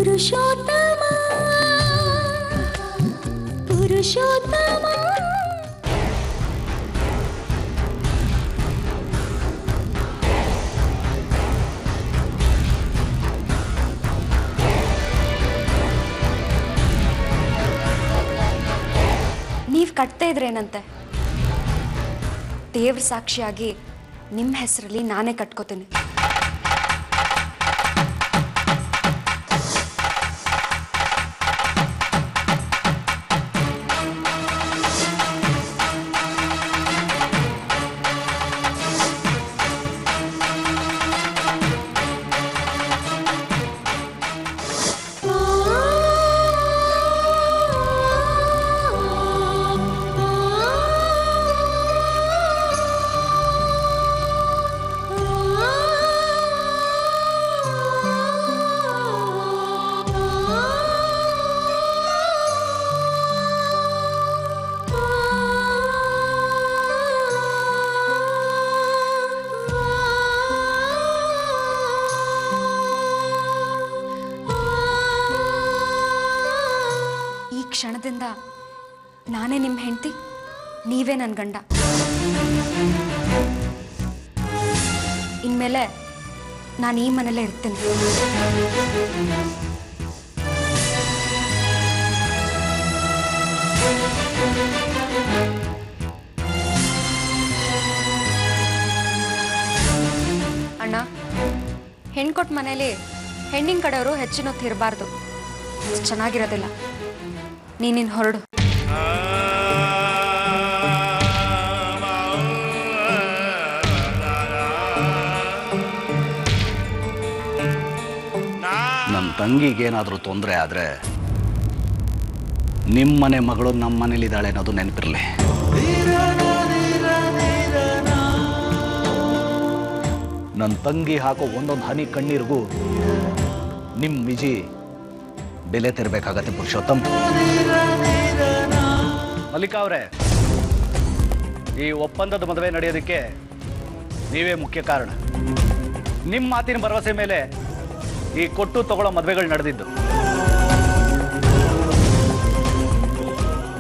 ಪುರುಷೋತ್ತಮ ಪುರುಷೋತ್ತಮ ನೀವು ಕಟ್ತಾ ಇದ್ರೇನಂತೆ? ದೇವ್ರ ಸಾಕ್ಷಿಯಾಗಿ ನಿಮ್ಮ ಹೆಸರಲ್ಲಿ ನಾನೇ ಕಟ್ಕೋತೀನಿ. ಕ್ಷಣದಿಂದ ನಾನೇ ನಿಮ್ಮ ಹೆಂಡತಿ, ನೀವೇ ನನ್ನ ಗಂಡ. ಇನ್ಮೇಲೆ ನಾನು ಈ ಮನೆಯಲ್ಲೇ ಇರ್ತೀನಿ. ಅಣ್ಣ, ಹೆಣ್ಣು ಕೊಟ್ಟ ಮನೇಲಿ ಹೆಣ್ಣಿನ ಕಡೆಯವರು ಹೆಚ್ಚಿನ ಹೊತ್ತು ಇರಬಾರ್ದು, ಚೆನ್ನಾಗಿರೋದಿಲ್ಲ. ನೀನಿನ್ ಹೊರಡು. ನಮ್ಮ ತಂಗಿಗೇನಾದರೂ ತೊಂದರೆ ಆದರೆ ನಿಮ್ಮನೆ ಮಗಳು ನಮ್ಮ ಮನೇಲಿದ್ದಾಳೆ ಅನ್ನೋದು ನೆನಪಿರಲಿ. ನನ್ನ ತಂಗಿ ಹಾಕೋ ಒಂದೊಂದು ಹನಿ ಕಣ್ಣೀರಿಗೂ ನಿಮ್ಮ ವಿಜಿ ಬೆಲೆ ತೆರಬೇಕಾಗತ್ತೆ ಪುರುಷೋತ್ತಮ್. ಮಲ್ಲಿಕಾ ಅವರೇ, ಈ ಒಪ್ಪಂದದ ಮದುವೆ ನಡೆಯೋದಕ್ಕೆ ನೀವೇ ಮುಖ್ಯ ಕಾರಣ. ನಿಮ್ಮ ಮಾತಿನ ಭರವಸೆ ಮೇಲೆ ಈ ಕೊಟ್ಟು ತಗೊಳ್ಳೋ ಮದುವೆಗಳು ನಡೆದಿದ್ದು.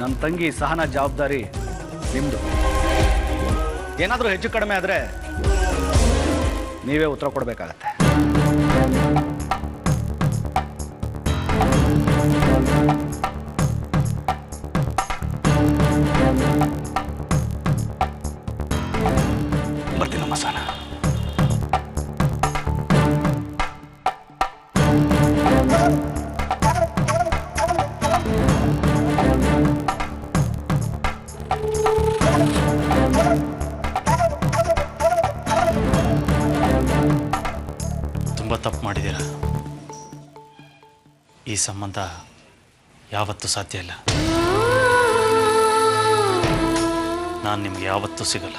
ನನ್ನ ತಂಗಿ ಸಹನ ಜವಾಬ್ದಾರಿ ನಿಮ್ಮದು. ಏನಾದರೂ ಹೆಚ್ಚು ಕಡಿಮೆ ಆದರೆ ನೀವೇ ಉತ್ತರ ಕೊಡಬೇಕಾಗತ್ತೆ. ಬರ್ತೀನಮ್ಮ ಸಹನ. ತುಂಬ ತಪ್ಪು ಮಾಡಿದ್ದೀರಾ. ಈ ಸಂಬಂಧ ಯಾವತ್ತೂ ಸಾಧ್ಯ ಇಲ್ಲ. ನಾನು ನಿಮ್ಗೆ ಯಾವತ್ತೂ ಸಿಗಲ್ಲ.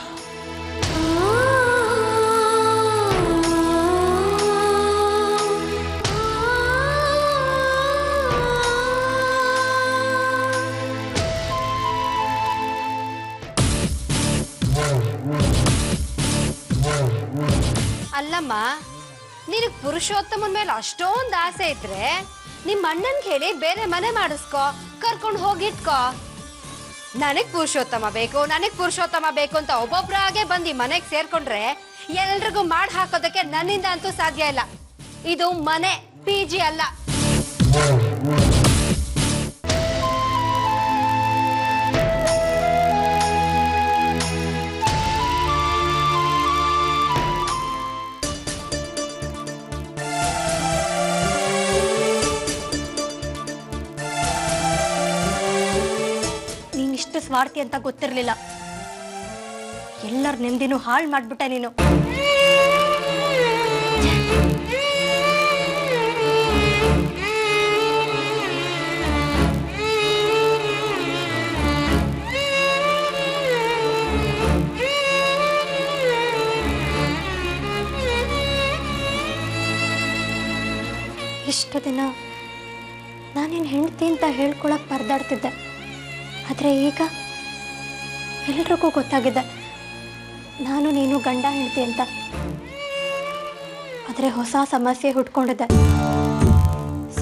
ಅಲ್ಲಮ್ಮ, ನಿನಗೆ ಪುರುಷೋತ್ತಮನ ಮೇಲೆ ಅಷ್ಟೊಂದು ಆಸೆ ಇದ್ರೆ ನಿಮ್ಮ ಅಣ್ಣನ್ಗೆ ಹೇಳಿ ಬೇರೆ ಮನೆ ಮಾಡಿಸ್ಕೊ, ಕರ್ಕೊಂಡು ಹೋಗಿಟ್ಕೋ. ನನಗ್ ಪುರುಷೋತ್ತಮ ಬೇಕು ಅಂತ ಒಬ್ಬೊಬ್ರಾಗೆ ಬಂದು ಮನೆಗೆ ಸೇರ್ಕೊಂಡ್ರೆ ಎಲ್ರಿಗೂ ಮಾಡಿ ಹಾಕೋದಕ್ಕೆ ನನ್ನಿಂದ ಅಂತೂ ಸಾಧ್ಯ ಇಲ್ಲ. ಇದು ಮನೆ, PG ಅಲ್ಲ. ನೀನಿಷ್ಟು ಸ್ವಾರ್ಥಿ ಅಂತ ಗೊತ್ತಿರಲಿಲ್ಲ. ಎಲ್ಲರ ನೆಮ್ಮದಿನೂ ಹಾಳು ಮಾಡ್ಬಿಟ್ಟೆ ನೀನು. ಇಷ್ಟು ದಿನ ನಾನೇನು ಹೆಂಡತಿ ಅಂತ ಹೇಳ್ಕೊಳಕ್ ಪರದಾಡ್ತಿದ್ದೆ. ಆದರೆ ಈಗ ಎಲ್ರಿಗೂ ಗೊತ್ತಾಗಿದೆ ನಾನು ನೀನು ಗಂಡ ಹೆಂಡತಿ ಅಂತ. ಆದರೆ ಹೊಸ ಸಮಸ್ಯೆ ಹುಟ್ಕೊಂಡಿದ್ದೆ.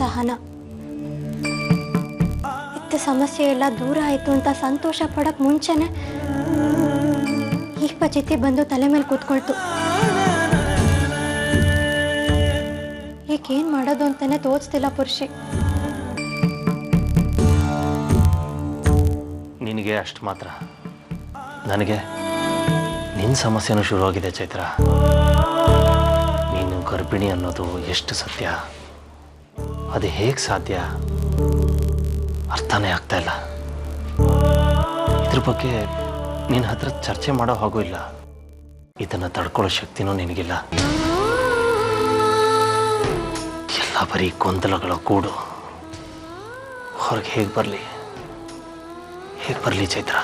ಸಹನ. ಇದ್ದ ಸಮಸ್ಯೆ ಎಲ್ಲ ದೂರ ಆಯಿತು ಅಂತ ಸಂತೋಷ ಪಡೋಕ್ಕೆ ಮುಂಚೆನೆ ಈ ಪಚಿತಿ ಬಂದು ತಲೆ ಮೇಲೆ ಕೂತ್ಕೊಳ್ತು. ಈಗೇನು ಮಾಡೋದು ಅಂತಾನೆ ತೋಚ್ತಿಲ್ಲ ಪುರುಷಿ. ನಿನಗೆ ಅಷ್ಟು ಮಾತ್ರ, ನನಗೆ ನಿನ್ನ ಸಮಸ್ಯೆನೂ ಶುರುವಾಗಿದೆ ಚೈತ್ರ. ನೀನು ಗರ್ಭಿಣಿ ಅನ್ನೋದು ಎಷ್ಟು ಸತ್ಯ, ಅದು ಹೇಗೆ ಸಾಧ್ಯ ಅರ್ಥನೇ ಆಗ್ತಾ ಇಲ್ಲ. ಇದ್ರ ಬಗ್ಗೆ ನಿನ್ನ ಹತ್ರ ಚರ್ಚೆ ಮಾಡೋ ಹಾಗೂ ಇಲ್ಲ. ಇದನ್ನು ತಡ್ಕೊಳ್ಳೋ ಶಕ್ತಿನೂ ನಿನಗಿಲ್ಲ. ಎಲ್ಲ ಬರೀ ಗೊಂದಲಗಳ ಕೂಡು. ಹೊರಗೆ ಹೇಗೆ ಬರಲಿ ಚೈತ್ರ?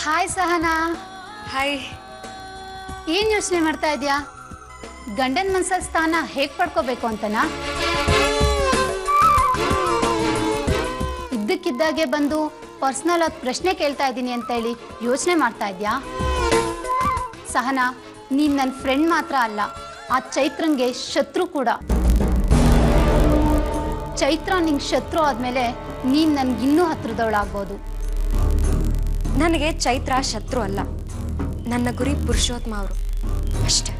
ಹಾಯ್ ಸಹನಾ. ಹಾಯ್. ಏನು ಯೋಚನೆ ಮಾಡ್ತಾ ಇದೆಯಾ? ಗಂಡನ ಮನಸ್ಸಲ್ಲಿ ಸ್ಥಾನ ಹೇಗೆ ಪಡ್ಕೋಬೇಕು ಅಂತನಾ? ಇದ್ದಕ್ಕಿದ್ದಾಗೆ ಬಂದು ಪರ್ಸ್ನಲ್ ಆಗಿ ಪ್ರಶ್ನೆ ಕೇಳ್ತಾ ಇದ್ದೀನಿ ಅಂತ ಹೇಳಿ ಯೋಚನೆ ಮಾಡ್ತಾ ಇದೆಯಾ? ಸಹನಾ, ನೀನು ನನ್ನ ಫ್ರೆಂಡ್ ಮಾತ್ರ ಅಲ್ಲ, ಆ ಚೈತ್ರಂಗೆ ಶತ್ರು ಕೂಡ. ಚೈತ್ರ ನಿಂಗೆ ಶತ್ರು ಆದಮೇಲೆ ನೀನು ನನಗಿನ್ನೂ ಹತ್ರದವಳಾಗ್ಬೋದು. ನನಗೆ ಚೈತ್ರ ಶತ್ರು ಅಲ್ಲ, ನನ್ನ ಗುರಿ ಪುರುಷೋತ್ತಮ ಅವರು ಅಷ್ಟೇ.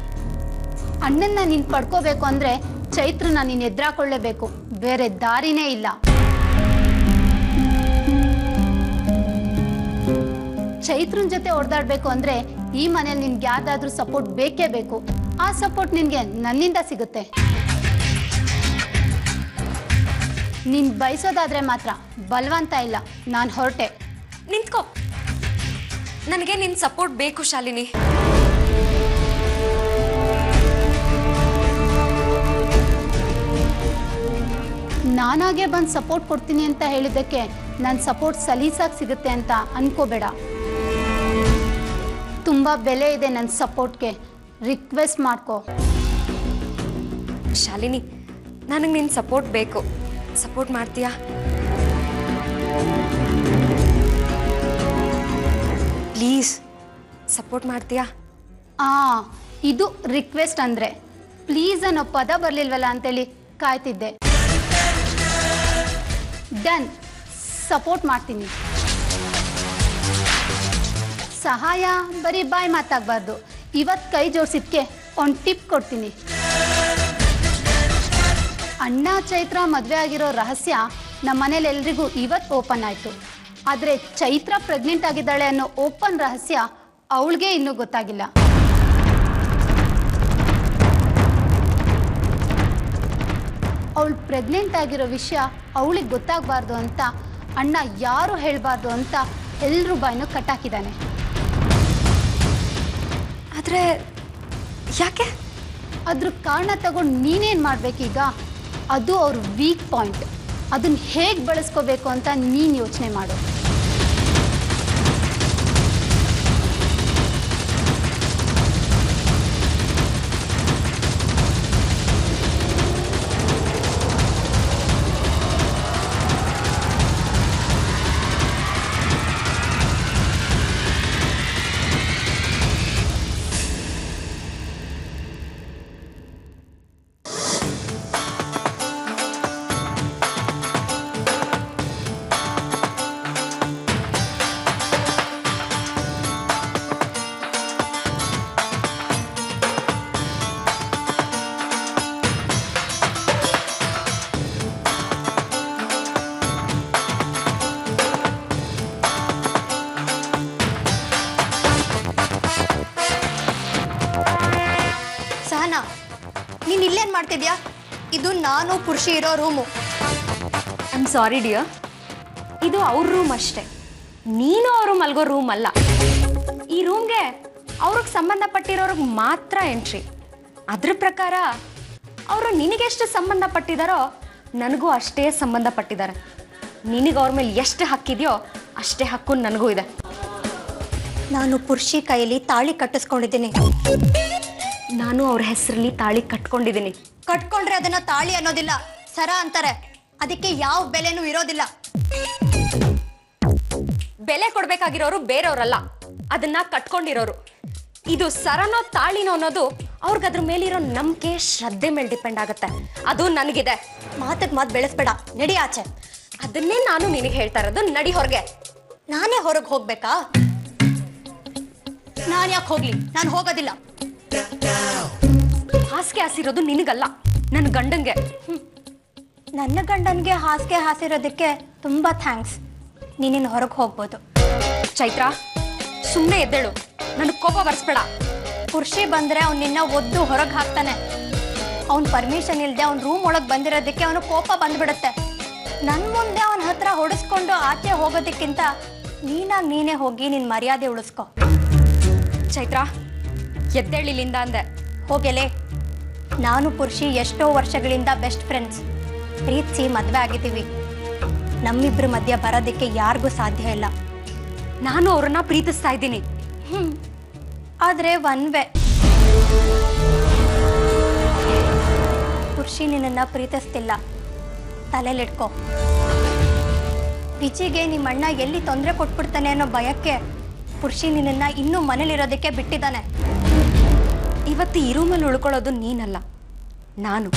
ಅಣ್ಣನ್ನ ನೀನು ಪಡ್ಕೋಬೇಕು ಅಂದರೆ ಚೈತ್ರನ ನೀನು ಎದುರಾಕೊಳ್ಳೇಬೇಕು, ಬೇರೆ ದಾರಿನೇ ಇಲ್ಲ. ಚೈತ್ರನ ಜೊತೆ ಹೊಡೆದಾಡಬೇಕು ಅಂದರೆ ಈ ಮನೇಲಿ ನಿನ್ಗೆ ಯಾವ್ದಾದ್ರೂ ಸಪೋರ್ಟ್ ಬೇಕೇ ಬೇಕು. ಆ ಸಪೋರ್ಟ್ ನಿನಗೆ ನನ್ನಿಂದ ಸಿಗುತ್ತೆ. ನೀನು ಬಯಸೋದಾದ್ರೆ ಮಾತ್ರ, ಬಲವಂತ ಇಲ್ಲ. ನಾನು ಹೊರಟೆ. ನಿಂತ್ಕೋ. ನನಗೆ ನಿನ್ನ ಸಪೋರ್ಟ್ ಬೇಕು ಶಾಲಿನಿ. ನಾನಾಗೆ ಬಂದು ಸಪೋರ್ಟ್ ಕೊಡ್ತೀನಿ ಅಂತ ಹೇಳಿದ್ದಕ್ಕೆ ನನ್ನ ಸಪೋರ್ಟ್ ಸಲೀಸಾಗಿ ಸಿಗುತ್ತೆ ಅಂತ ಅನ್ಕೋಬೇಡ. ತುಂಬ ಬೆಲೆ ಇದೆ ನನ್ನ ಸಪೋರ್ಟ್ಗೆ. ರಿಕ್ವೆಸ್ಟ್ ಮಾಡ್ಕೋ. ಶಾಲಿನಿ, ನನಗೆ ನಿನ್ನ ಸಪೋರ್ಟ್ ಬೇಕು. ಸಪೋರ್ಟ್ ಮಾಡ್ತೀಯಾ? ಪ್ಲೀಸ್ ಸಪೋರ್ಟ್ ಮಾಡ್ತೀಯಾ? ಇದು ರಿಕ್ವೆಸ್ಟ್ ಅಂದರೆ. ಪ್ಲೀಸ್ ಅನ್ನೋ ಪದ ಬರಲಿಲ್ವಲ್ಲ ಅಂತೇಳಿ ಕಾಯ್ತಿದ್ದೆ. ಡನ್. ಸಪೋರ್ಟ್ ಮಾಡ್ತೀನಿ. ಸಹಾಯ ಬರೀ ಬಾಯ್ ಮಾತಾಗಬಾರ್ದು. ಇವತ್ತು ಕೈ ಜೋಡಿಸಿದ್ಕೆ ಒಂದು ಟಿಪ್ ಕೊಡ್ತೀನಿ. ಅಣ್ಣ ಚೈತ್ರ ಮದುವೆ ಆಗಿರೋ ರಹಸ್ಯ ನಮ್ಮ ಮನೇಲಿ ಎಲ್ರಿಗೂ ಇವತ್ತು ಓಪನ್ ಆಯಿತು. ಆದರೆ ಚೈತ್ರ ಪ್ರೆಗ್ನೆಂಟ್ ಆಗಿದ್ದಾಳೆ ಅನ್ನೋ ಓಪನ್ ರಹಸ್ಯ ಅವಳಿಗೆ ಇನ್ನೂ ಗೊತ್ತಾಗಿಲ್ಲ. ಅವಳು ಪ್ರೆಗ್ನೆಂಟ್ ಆಗಿರೋ ವಿಷಯ ಅವಳಿಗೆ ಗೊತ್ತಾಗಬಾರ್ದು ಅಂತ ಅಣ್ಣ ಯಾರು ಹೇಳಬಾರ್ದು ಅಂತ ಎಲ್ಲರೂ ಬಾಯಿನೂ ಕಟ್ಟಾಕಿದ್ದಾನೆ. ಆದರೆ ಯಾಕೆ? ಅದ್ರ ಕಾರಣ ತಗೊಂಡು ನೀನೇನು ಮಾಡಬೇಕೀಗ? ಅದು ಅವ್ರ ವೀಕ್ ಪಾಯಿಂಟ್. ಅದನ್ನು ಹೇಗೆ ಬಳಸ್ಕೋಬೇಕು ಅಂತ ನೀನು ಯೋಚನೆ ಮಾಡು. ನೀನು ಇಲ್ಲೇನು ಮಾಡ್ತಿದ್ಯಾ? ಇದು ನಾನು ಪುರುಷಿ ಇರೋ room. I am sorry dear, ಇದು ಅವ್ರ ರೂಮ್ ಅಷ್ಟೇ. ನೀನು ಅವರು ಮಲ್ಗೋ ರೂಮ್ ಅಲ್ಲ. ಈ ರೂಮ್ಗೆ ಅವ್ರಿಗೆ ಸಂಬಂಧಪಟ್ಟಿರೋರಿಗೆ ಮಾತ್ರ ಎಂಟ್ರಿ. ಅದ್ರ ಪ್ರಕಾರ ಅವರು ನಿನಗೆಷ್ಟು ಸಂಬಂಧಪಟ್ಟಿದ್ದಾರೋ ನನಗೂ ಅಷ್ಟೇ ಸಂಬಂಧಪಟ್ಟಿದ್ದಾರೆ. ನಿನಗೆ ಅವ್ರ ಮೇಲೆ ಎಷ್ಟು ಹಕ್ಕಿದೆಯೋ ಅಷ್ಟೇ ಹಕ್ಕು ನನಗೂ ಇದೆ. ನಾನು ಪುರುಷಿ ಕೈಯಲ್ಲಿ ತಾಳಿ ಕಟ್ಟಿಸ್ಕೊಂಡಿದ್ದೀನಿ. ನಾನು ಅವ್ರ ಹೆಸರಲ್ಲಿ ತಾಳಿ ಕಟ್ಕೊಂಡಿದ್ದೀನಿ. ಕಟ್ಕೊಂಡ್ರೆ ಅದನ್ನ ತಾಳಿ ಅನ್ನೋದಿಲ್ಲ, ಸರ ಅಂತಾರೆ. ಅದಕ್ಕೆ ಯಾವ ಬೆಲೆನೂ ಇರೋದಿಲ್ಲ. ಬೆಲೆ ಕೊಡ್ಬೇಕಾಗಿರೋರು ಬೇರೆಯವರಲ್ಲ, ಅದನ್ನ ಕಟ್ಕೊಂಡಿರೋರು. ಇದು ಸರನೋ ತಾಳಿನೋ ಅನ್ನೋದು ಅವ್ರಿಗೆ ಅದ್ರ ಮೇಲಿರೋ ನಂಬಿಕೆ ಶ್ರದ್ಧೆ ಮೇಲೆ ಡಿಪೆಂಡ್ ಆಗುತ್ತೆ. ಅದು ನನಗಿದೆ. ಮಾತಕ್ಕೆ ಮಾತು ಬೆಳೆಸ್ಬೇಡ, ನಡಿ ಆಚೆ. ಅದನ್ನೇ ನಾನು ನಿನಗೆ ಹೇಳ್ತಾ ಇರೋದು, ನಡಿ ಹೊರಗೆ. ನಾನೇ ಹೊರಗೆ ಹೋಗ್ಬೇಕಾ? ನಾನು ಯಾಕೆ ಹೋಗ್ಲಿ? ನಾನು ಹೋಗೋದಿಲ್ಲ. ಹಾಸಿಗೆ ಹಾಸಿರೋದು ನಿನಗಲ್ಲ, ನನ್ನ ಗಂಡಂಗೆ. ನನ್ನ ಗಂಡನಿಗೆ ಹಾಸಿಗೆ ಹಾಸಿರೋದಕ್ಕೆ ತುಂಬ ಥ್ಯಾಂಕ್ಸ್. ನೀನಿನ್ನು ಹೊರಗೆ ಹೋಗ್ಬೋದು. ಚೈತ್ರ, ಸುಮ್ಮನೆ ಎದ್ದೇಳು, ನನಗೆ ಕೋಪ ಬರ್ಸ್ಬೇಡ. ಪುರುಷಿ ಬಂದರೆ ಅವ್ನು ನಿನ್ನ ಒದ್ದು ಹೊರಗೆ ಹಾಕ್ತಾನೆ. ಅವ್ನ ಪರ್ಮಿಷನ್ ಇಲ್ಲದೆ ಅವ್ನ ರೂಮ್ ಒಳಗೆ ಬಂದಿರೋದಕ್ಕೆ ಅವನು ಕೋಪ ಬಂದ್ಬಿಡುತ್ತೆ. ನನ್ನ ಮುಂದೆ ಅವನ ಹತ್ರ ಹೊಡೆಸ್ಕೊಂಡು ಆಚೆ ಹೋಗೋದಕ್ಕಿಂತ ನೀನೇ ಹೋಗಿ ನಿನ್ನ ಮರ್ಯಾದೆ ಉಳಿಸ್ಕೊ. ಚೈತ್ರ, ಎದ್ದೇಳಿಲಿಂದ ಅಂದೆ. ಹೋಗೆಲೆ. ನಾನು ಪುರುಷಿ ಎಷ್ಟೋ ವರ್ಷಗಳಿಂದ ಬೆಸ್ಟ್ ಫ್ರೆಂಡ್ಸ್. ಪ್ರೀತಿಸಿ ಮದುವೆ ಆಗಿದ್ದೀವಿ. ನಮ್ಮಿಬ್ಬರ ಮಧ್ಯೆ ಬರೋದಕ್ಕೆ ಯಾರಿಗೂ ಸಾಧ್ಯ ಇಲ್ಲ. ನಾನು ಅವ್ರನ್ನ ಪ್ರೀತಿಸ್ತಾ ಇದ್ದೀನಿ. ಆದರೆ ಒನ್ ವೇ. ಪುರುಷಿ ನಿನ್ನನ್ನು ಪ್ರೀತಿಸ್ತಿಲ್ಲ, ತಲೆಲಿಟ್ಕೋ. ವಿಜಿಗೆ ನಿಮ್ಮ ಅಣ್ಣ ಎಲ್ಲಿ ತೊಂದರೆ ಕೊಟ್ಬಿಡ್ತಾನೆ ಅನ್ನೋ ಭಯಕ್ಕೆ ಪುರುಷಿ ನಿನ್ನನ್ನು ಇನ್ನೂ ಮನೇಲಿರೋದಕ್ಕೆ ಬಿಟ್ಟಿದ್ದಾನೆ. ಇವತ್ತು ಈ ರೂಮಲ್ಲಿ ಉಳ್ಕೊಳ್ಳೋದು ನೀನಲ್ಲ, ನಾನು.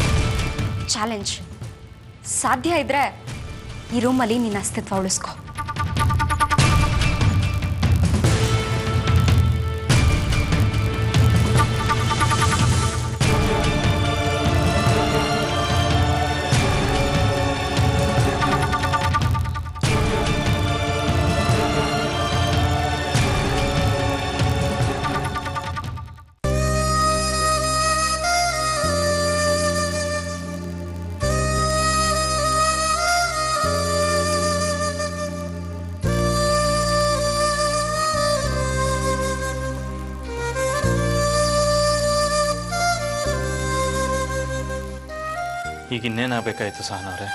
ಚಾಲೆಂಜ್. ಸಾಧ್ಯ ಇದ್ರೆ ಈ ರೂಮಲ್ಲಿ ನಿನ್ನ ಅಸ್ತಿತ್ವ ಉಳಿಸ್ಕೊ. ಈಗ ಇನ್ನೇನಾಗಬೇಕಾಯ್ತು ಸಹನವ್ರೆ?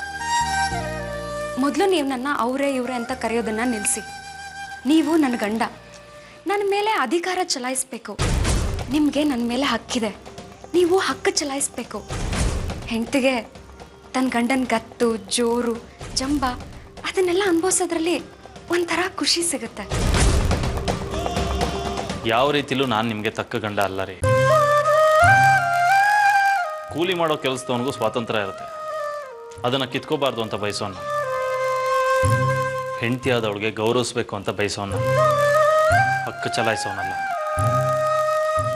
ಮೊದಲು ನೀವು ನನ್ನ ಅವರೇ ಇವರೇ ಅಂತ ಕರೆಯೋದನ್ನ ನಿಲ್ಲಿಸಿ. ನೀವು ನನ್ನ ಗಂಡ, ನನ್ನ ಮೇಲೆ ಅಧಿಕಾರ ಚಲಾಯಿಸ್ಬೇಕು. ನಿಮಗೆ ನನ್ನ ಮೇಲೆ ಹಕ್ಕಿದೆ, ನೀವು ಹಕ್ಕು ಚಲಾಯಿಸ್ಬೇಕು. ಹೆಂಡತಿಗೆ ತನ್ನ ಗಂಡನ ಗತ್ತು, ಜೋರು, ಜಂಬ ಅದನ್ನೆಲ್ಲ ಅನುಭವಿಸೋದ್ರಲ್ಲಿ ಒಂಥರ ಖುಷಿ ಸಿಗುತ್ತೆ. ಯಾವ ರೀತಿಲೂ ನಾನು ನಿಮಗೆ ತಕ್ಕ ಗಂಡ ಅಲ್ಲ ರೀ. ಕೂಲಿ ಮಾಡೋ ಕೆಲಸದವನಿಗೂ ಸ್ವಾತಂತ್ರ್ಯ ಇರುತ್ತೆ, ಅದನ್ನು ಕಿತ್ಕೋಬಾರ್ದು ಅಂತ ಬಯಸೋಣ. ಹೆಂಡತಿ ಆದವಳಿಗೆ ಗೌರವಿಸ್ಬೇಕು ಅಂತ ಬಯಸೋಣ, ಹಕ್ಕು ಚಲಾಯಿಸೋನಲ್ಲ.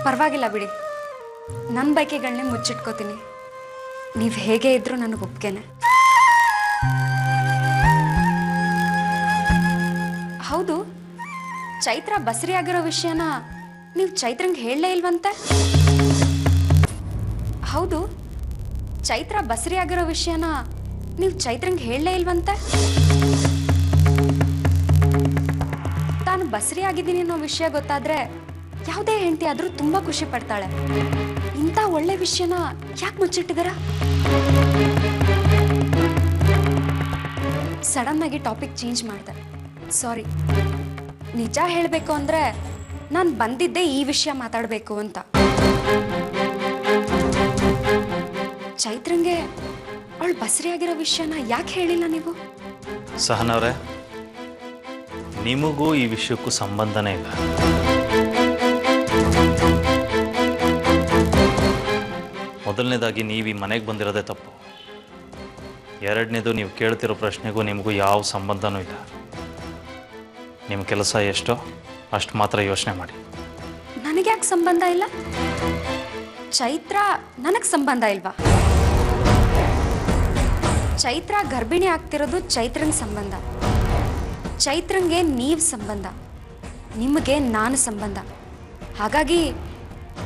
ಪರವಾಗಿಲ್ಲ ಬಿಡಿ, ನನ್ನ ಬೈಕೆಗಳನ್ನೇ ಮುಚ್ಚಿಟ್ಕೋತೀನಿ. ನೀವು ಹೇಗೆ ಇದ್ರೂ ನನಗೆ ಒಪ್ಗೆನೆ. ಹೌದು, ಚೈತ್ರ ಬಸರಿ ಆಗಿರೋ ವಿಷಯನ ನೀವು ಚೈತ್ರಂಗೆ ಹೇಳಲೇ ಇಲ್ವಂತೆ? ಹೌದು, ಚೈತ್ರ ಬಸರಿ ಆಗಿರೋ ವಿಷಯನ ನೀವು ಚೈತ್ರಂಗೆ ಹೇಳಲೇ ಇಲ್ವಂತೆ? ತಾನು ಬಸರಿ ಆಗಿದ್ದೀನಿ ಅನ್ನೋ ವಿಷಯ ಗೊತ್ತಾದ್ರೆ ಯಾವುದೇ ಹೆಂಡತಿ ಆದರೂ ತುಂಬ ಖುಷಿ ಪಡ್ತಾಳೆ. ಇಂಥ ಒಳ್ಳೆ ವಿಷಯನ ಯಾಕೆ ಮುಚ್ಚಿಟ್ಟಿದಾರ? ಸಡನ್ ಆಗಿ ಟಾಪಿಕ್ ಚೇಂಜ್ ಮಾಡಿದೆ, ಸಾರಿ. ನಿಜ ಹೇಳಬೇಕು ಅಂದರೆ ನಾನು ಬಂದಿದ್ದೆ ಈ ವಿಷಯ ಮಾತಾಡಬೇಕು ಅಂತ. ಚೈತ್ರಂಗೆ ಅವಳು ಬಸರಿ ಆಗಿರೋ ವಿಷಯನ ಯಾಕೆ ಹೇಳಿಲ್ಲ ನೀವು? ಸಹನವ್ರೆ, ನಿಮಗೂ ಈ ವಿಷಯಕ್ಕೂ ಸಂಬಂಧನೇ ಇಲ್ಲ. ಮೊದಲನೇದಾಗಿ ನೀವು ಈ ಮನೆಗೆ ಬಂದಿರೋದೇ ತಪ್ಪು. ಎರಡನೇದು, ನೀವು ಕೇಳ್ತಿರೋ ಪ್ರಶ್ನೆಗೂ ನಿಮಗೂ ಯಾವ ಸಂಬಂಧನೂ ಇಲ್ಲ. ನಿಮ್ಮ ಕೆಲಸ ಎಷ್ಟೋ ಅಷ್ಟು ಮಾತ್ರ ಯೋಚನೆ ಮಾಡಿ. ನನಗೆ ಯಾಕೆ ಸಂಬಂಧ ಇಲ್ಲ? ಚೈತ್ರ ನನಗೆ ಸಂಬಂಧ ಇಲ್ವಾ? ಚೈತ್ರ ಗರ್ಭಿಣಿ ಆಗ್ತಿರೋದು ಚೈತ್ರಂಗೆ ಸಂಬಂಧ, ಚೈತ್ರಂಗೆ ನೀವು ಸಂಬಂಧ, ನಿಮಗೆ ನಾನು ಸಂಬಂಧ. ಹಾಗಾಗಿ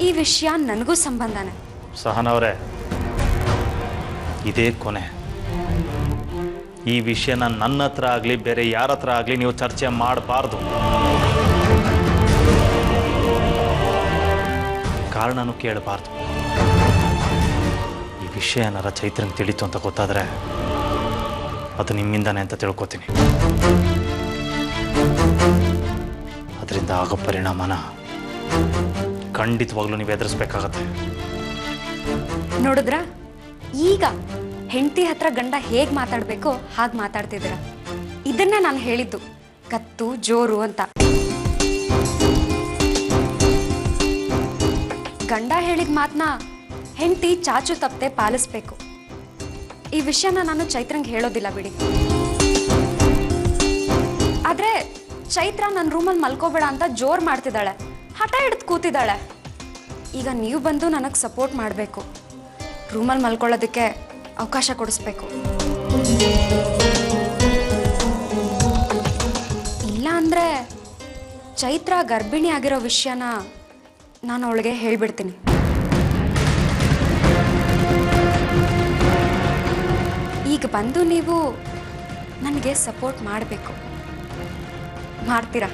ಈ ವಿಷಯ ನನಗೂ ಸಂಬಂಧನೇ. ಸಹನವ್ರೆ, ಇದೇ ಕೊನೆ. ಈ ವಿಷಯನ ನನ್ನ ಹತ್ರ ಆಗಲಿ ಬೇರೆ ಯಾರ ಹತ್ರ ಆಗಲಿ ನೀವು ಚರ್ಚೆ ಮಾಡಬಾರ್ದು. ಕಾರಣನೂ ಕೇಳಬಾರ್ದು. ಈ ವಿಷಯ ಏನಾರ ಚೈತ್ರಂಗೆ ತಿಳಿತು ಅಂತ ಗೊತ್ತಾದರೆ ಅದು ನಿಮ್ಮಿಂದಾನೆ ಅಂತ ತಿಳ್ಕೊತೀನಿ. ಅದರಿಂದ ಆಗೋ ಪರಿಣಾಮನ ಖಂಡಿತವಾಗ್ಲೂ ನೀವು ಎದುರಿಸ್ಬೇಕಾಗತ್ತೆ. ನೋಡಿದ್ರ, ಈಗ ಹೆಂಡತಿ ಹತ್ರ ಗಂಡ ಹೇಗೆ ಮಾತಾಡಬೇಕೋ ಹಾಗೆ ಮಾತಾಡ್ತಿದ್ದೀರ. ಇದನ್ನ ನಾನು ಹೇಳಿದ್ದು. ಕತ್ತು ಜೋರು ಅಂತ. ಗಂಡ ಹೇಳಿದ ಮಾತನ್ನ ಹೆಂಡತಿ ಚಾಚು ತಪ್ಪದೆ ಪಾಲಿಸ್ಬೇಕು. ಈ ವಿಷಯನ ನಾನು ಚೈತ್ರಂಗೆ ಹೇಳೋದಿಲ್ಲ ಬಿಡಿ. ಆದ್ರೆ ಚೈತ್ರ ನನ್ನ ರೂಮಲ್ಲಿ ಮಲ್ಕೋಬೇಡ ಅಂತ ಜೋರ್ ಮಾಡ್ತಿದ್ದಾಳೆ, ಹಠ ಹಿಡಿದು ಕೂತಿದ್ದಾಳೆ. ಈಗ ನೀವು ಬಂದು ನನಗೆ ಸಪೋರ್ಟ್ ಮಾಡಬೇಕು, ರೂಮಲ್ಲಿ ಮಲ್ಕೊಳ್ಳೋದಕ್ಕೆ ಅವಕಾಶ ಕೊಡಿಸ್ಬೇಕು. ಇಲ್ಲ ಅಂದರೆ ಚೈತ್ರ ಗರ್ಭಿಣಿ ಆಗಿರೋ ವಿಷಯನ ನಾನು ಅವಳಿಗೆ ಹೇಳ್ಬಿಡ್ತೀನಿ. ಈಗ ಬಂದು ನೀವು ನನಗೆ ಸಪೋರ್ಟ್ ಮಾಡಬೇಕು. ಮಾಡ್ತೀರಾ?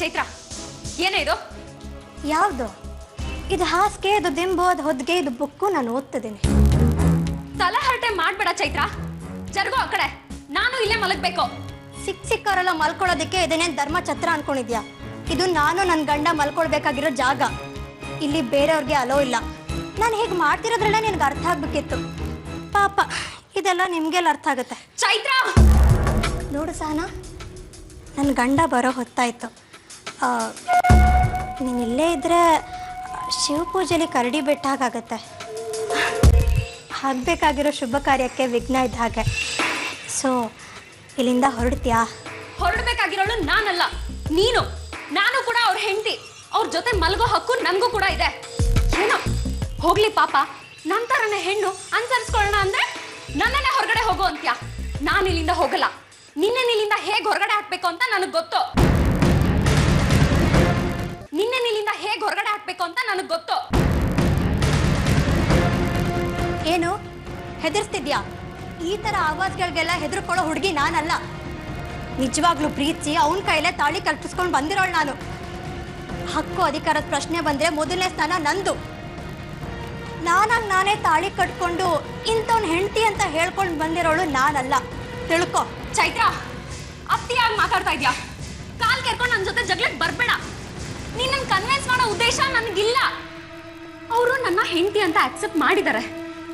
ಚೈತ್ರ, ಏನೇ ಇದು? ಯಾವುದು ಇದು? ಹಾಸಿಗೆ, ಇದು ದಿಂಬು, ಅದು ಹೊದ್ಗೆ, ಇದು ಬುಕ್ಕು. ನಾನು ಓದ್ತಿದ್ದೀನಿ. ತಲೆ ಹರಟೆ ಮಾಡ್ಬೇಡ ಚೈತ್ರ, ಜರುಗೋ ಆ ಕಡೆ. ನಾನು ಇಲ್ಲೇ ಮಲಗಬೇಕು. ಸಿಕ್ಕವರೆಲ್ಲ ಮಲ್ಕೊಳ್ಳೋದಕ್ಕೆ ಇದನ್ನೇನು ಧರ್ಮಛತ್ರ ಅನ್ಕೊಂಡಿದ್ಯಾ? ಇದು ನಾನು ನನ್ನ ಗಂಡ ಮಲ್ಕೊಳ್ಬೇಕಾಗಿರೋ ಜಾಗ. ಇಲ್ಲಿ ಬೇರೆಯವ್ರಿಗೆ ಅಲೋ ಇಲ್ಲ. ನಾನು ಹೇಗೆ ಮಾಡ್ತಿರೋದ್ರಲ್ಲ ನಿನಗೆ ಅರ್ಥ ಆಗ್ಬೇಕಿತ್ತು. ಪಾಪ ಇದೆಲ್ಲ ನಿಮಗೆಲ್ಲ ಅರ್ಥ ಆಗುತ್ತೆ. ಚೈತ್ರ ನೋಡು ಸಹನಾ, ನನ್ನ ಗಂಡ ಬರೋ ಹೊತ್ತಾಯಿತು. ನೀನು ಇಲ್ಲೇ ಇದ್ದರೆ ಶಿವಪೂಜೆಲಿ ಕರಡಿ ಬಿಟ್ಟಾಗತ್ತೆ. ಆಗಬೇಕಾಗಿರೋ ಶುಭ ಕಾರ್ಯಕ್ಕೆ ವಿಘ್ನ ಇದ್ದ ಹಾಗೆ. ಸೊ ಇಲ್ಲಿಂದ ಹೊರಡ್ತೀಯಾ? ಹೊರಡಬೇಕಾಗಿರೋಳು ನಾನಲ್ಲ, ನೀನು. ನಾನು ಕೂಡ ಅವ್ರ ಹೆಂಡತಿ. ಅವ್ರ ಜೊತೆ ಮಲಗೋ ಹಕ್ಕು ನನಗೂ ಕೂಡ ಇದೆ. ಏನೋ ಹೋಗ್ಲಿ ಪಾಪ, ನಂತರನೇ ಹೆಣ್ಣು ಅನುಸರಿಸ್ಕೊಳ್ಳೋಣ ಅಂದ್ರೆ ನನ್ನನ್ನೇ ಹೊರಗಡೆ ಹೋಗೋ ಅಂತ್ಯಾ? ನಾನು ಇಲ್ಲಿಂದ ಹೋಗಲ್ಲ. ನಿನ್ನೆ ಇಲ್ಲಿಂದ ಹೇಗೆ ಹೊರಗಡೆ ಹಾಕ್ಬೇಕು ಅಂತ ನನಗೆ ಗೊತ್ತು. ನಿನ್ನೆ ಇಲ್ಲಿಂದ ಹೇಗೆ ಹೊರಗಡೆ ಹಾಕ್ಬೇಕು ಅಂತ ನನಗೆ ಗೊತ್ತು. ಏನು ಹೆದರ್ಸ್ತಿದ್ಯಾ? ಈ ಥರ ಆವಾಜ್ಗಳಿಗೆಲ್ಲ ಹೆದರ್ಕೊಳ್ಳೋ ಹುಡುಗಿ ನಾನಲ್ಲ. ನಿಜವಾಗ್ಲೂ ಪ್ರೀತಿಸಿ ಅವನ ಕೈಲೇ ತಾಳಿ ಕಲ್ಪಿಸ್ಕೊಂಡು ಬಂದಿರೋಳು ನಾನು. ಹಕ್ಕು ಅಧಿಕಾರದ ಪ್ರಶ್ನೆ ಬಂದರೆ ಮೊದಲನೇ ಸ್ಥಾನ ನಂದು. ನಾನಾಗಿ ನಾನೇ ತಾಳಿ ಕಟ್ಕೊಂಡು ಇಂಥವ್ನ ಹೆಂಡತಿ ಅಂತ ಹೇಳ್ಕೊಂಡು ಬಂದಿರೋಳು ನಾನಲ್ಲ, ತಿಳ್ಕೊ. ಚೈತ್ರ, ಅತ್ತಿಯಾಗಿ ಮಾತಾಡ್ತಾ ಇದ್ಯಾ? ಕಾಲ್ ಕೆರ್ಕೊಂಡು ನನ್ನ ಜೊತೆ ಜಗಳಕ್ಕೆ ಬರ್ಬೇಡ. ನೀನ್ ನನ್ನ ಕನ್ವಿನ್ಸ್ ಮಾಡೋ ಉದ್ದೇಶ ನನಗಿಲ್ಲ. ಅವರು ನನ್ನ ಹೆಂಡತಿ ಅಂತ ಅಕ್ಸೆಪ್ಟ್ ಮಾಡಿದ್ದಾರೆ.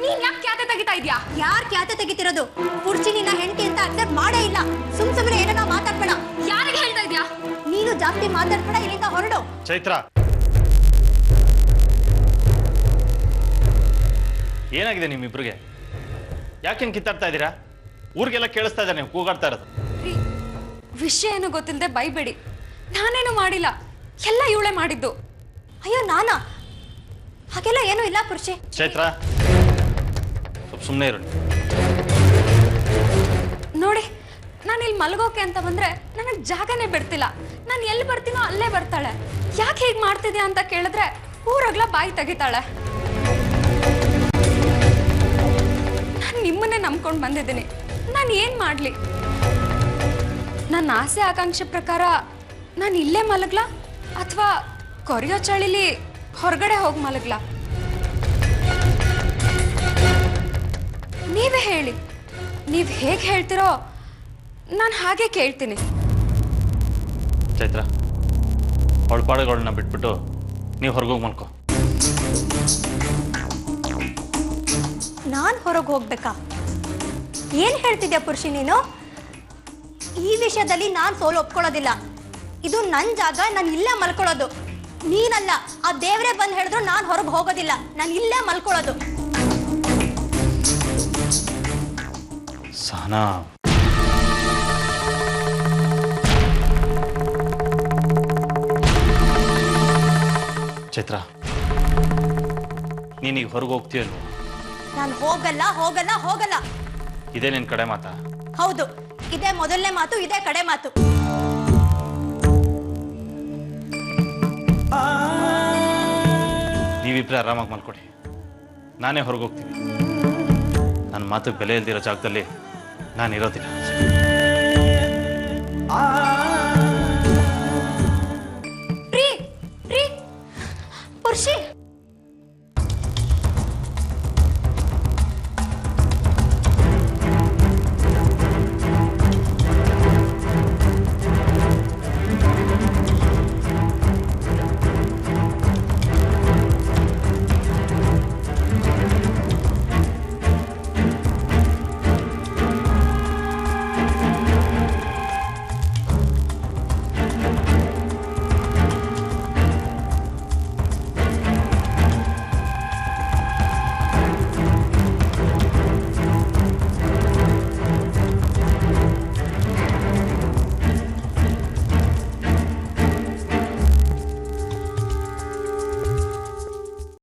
ನೀನ್ ಯಾಕೆ ಖ್ಯಾತೆ ತೆಗಿತಾ ಇದ್ಯಾ? ಯಾರು ಖ್ಯಾತೆ ತೆಗಿತಿರೋದು? ಪುರ್ಚಿ ನಿನ್ನ ಹೆಂಡತಿ ಅಂತ ಅಕ್ಸೆಪ್ಟ್ ಮಾಡೇ ಇಲ್ಲ. ಸುಮ್ಮನೆ ಏನನ್ನ ಮಾತಾಡ್ಬೇಡ. ಯಾರಿಗೆ ಹೇಳ್ತಾ ಇದ್ಯಾ? ನೀನು ಜಾಸ್ತಿ ಮಾತಾಡ್ಬೇಡ, ಇಲ್ಲಿಂದ ಹೊರಡು. ಚೈತ್ರ, ಏನಾಗಿದೆ ನಿಮ್ಮಿಬ್ರಿಗೆ? ಯಾಕೆನ್ ಕಿತ್ತಾಡ್ತಾ ಇದ್ದೀರಾ? ಊರಿಗೆಲ್ಲ ಕೇಳಿಸ್ತಾ ಇದ್ದಾರೆ ನೀವು ಕೂಗಾಡ್ತಾ ಇರೋದು. ವಿಷಯ ಏನು ಗೊತ್ತಿಲ್ಲದೆ ಬೈಬೇಡಿ. ನಾನೇನು ಮಾಡಿಲ್ಲ, ಎಲ್ಲ ಇವಳೆ ಮಾಡಿದ್ದು. ಅಯ್ಯೋ ನಾನಾ? ಹಾಗೆಲ್ಲ ಏನೂ ಇಲ್ಲ ಪುರುಷಿ. ಚೈತ್ರ, ಸ್ವಲ್ಪ ಸುಮ್ಮನೆ ಇರು. ನೋಡಿ, ನಾನು ಇಲ್ಲಿ ಮಲಗೋಕೆ ಅಂತ ಬಂದ್ರೆ ನನಗೆ ಜಾಗನೇ ಬಿಡ್ತಿಲ್ಲ. ನಾನು ಎಲ್ಲಿ ಬರ್ತೀನೋ ಅಲ್ಲೇ ಬರ್ತಾಳೆ. ಯಾಕೆ ಹೀಗೆ ಮಾಡ್ತಿದ್ಯಾ ಅಂತ ಕೇಳಿದ್ರೆ ಊರಗ್ಲ ಬಾಯಿ ತೆಗಿತಾಳೆ. ನಾನು ನಿಮ್ಮನ್ನೇ ನಂಬ್ಕೊಂಡು ಬಂದಿದ್ದೀನಿ. ನಾನು ಏನು ಮಾಡಲಿ? ನನ್ನ ಆಸೆ ಆಕಾಂಕ್ಷೆ ಪ್ರಕಾರ ನಾನು ಇಲ್ಲೇ ಮಲಗ್ಲಾ ಅಥವಾ ಕೊರಿಯೋ ಚಳಿಲಿ ಹೊರಗಡೆ ಹೋಗಿ ಮಲಗ್ಲಾ? ನೀವೇ ಹೇಳಿ. ನೀವು ಹೇಗೆ ಹೇಳ್ತಿರೋ ನಾನು ಹಾಗೆ ಕೇಳ್ತೀನಿ. ಚೈತ್ರ, ಅವಳ ಪಾಡುಗಳನ್ನ ಬಿಟ್ಬಿಟ್ಟು ನೀವು ಹೊರಗೋಗಿ ಮಲ್ಕೋ. ನಾನು ಹೊರಗೆ ಹೋಗ್ಬೇಕಾ? ಏನು ಹೇಳ್ತಿದ್ಯಾ ಪುರುಷಿ ನೀನು? ಈ ವಿಷಯದಲ್ಲಿ ನಾನು ಸೋಲು ಒಪ್ಕೊಳ್ಳೋದಿಲ್ಲ. ಇದು ನನ್ನ ಜಾಗ, ನಾನು ಇಲ್ಲೇ ಮಲ್ಕೊಳ್ಳೋದು. ನೀನಲ್ಲ, ಆ ದೇವರೇ ಬಂದು ಹೇಳಿದ್ರು ನಾನು ಹೊರಗೆ ಹೋಗೋದಿಲ್ಲ. ನಾನು ಇಲ್ಲೇ ಮಲ್ಕೊಳ್ಳೋದು. ಸಹನಾ, ಚೈತ್ರ, ನೀನೀಗ ಹೊರಗೆ ಹೋಗ್ತೀಯಲ್ವ? ನಾನು ಹೋಗಲ್ಲ ಹೋಗಲ್ಲ ಹೋಗಲ್ಲ. ಇದೇ ನಿನ್ನ ಕಡೆ ಮಾತಾ? ಹೌದು, ಇದೇ ಮೊದಲನೇ ಮಾತು, ಇದೇ ಕಡೆ ಮಾತು. ನೀವಿಬ್ಬರೇ ಆರಾಮಾಗಿ ಮಲ್ಕೊಡಿ, ನಾನೇ ಹೊರಗೆ ಹೋಗ್ತೀನಿ. ನನ್ನ ಮಾತಿಗೆ ಬೆಲೆ ಇಲ್ದಿರೋ ಜಾಗದಲ್ಲಿ ನಾನು ಇರೋದಿಲ್ಲ.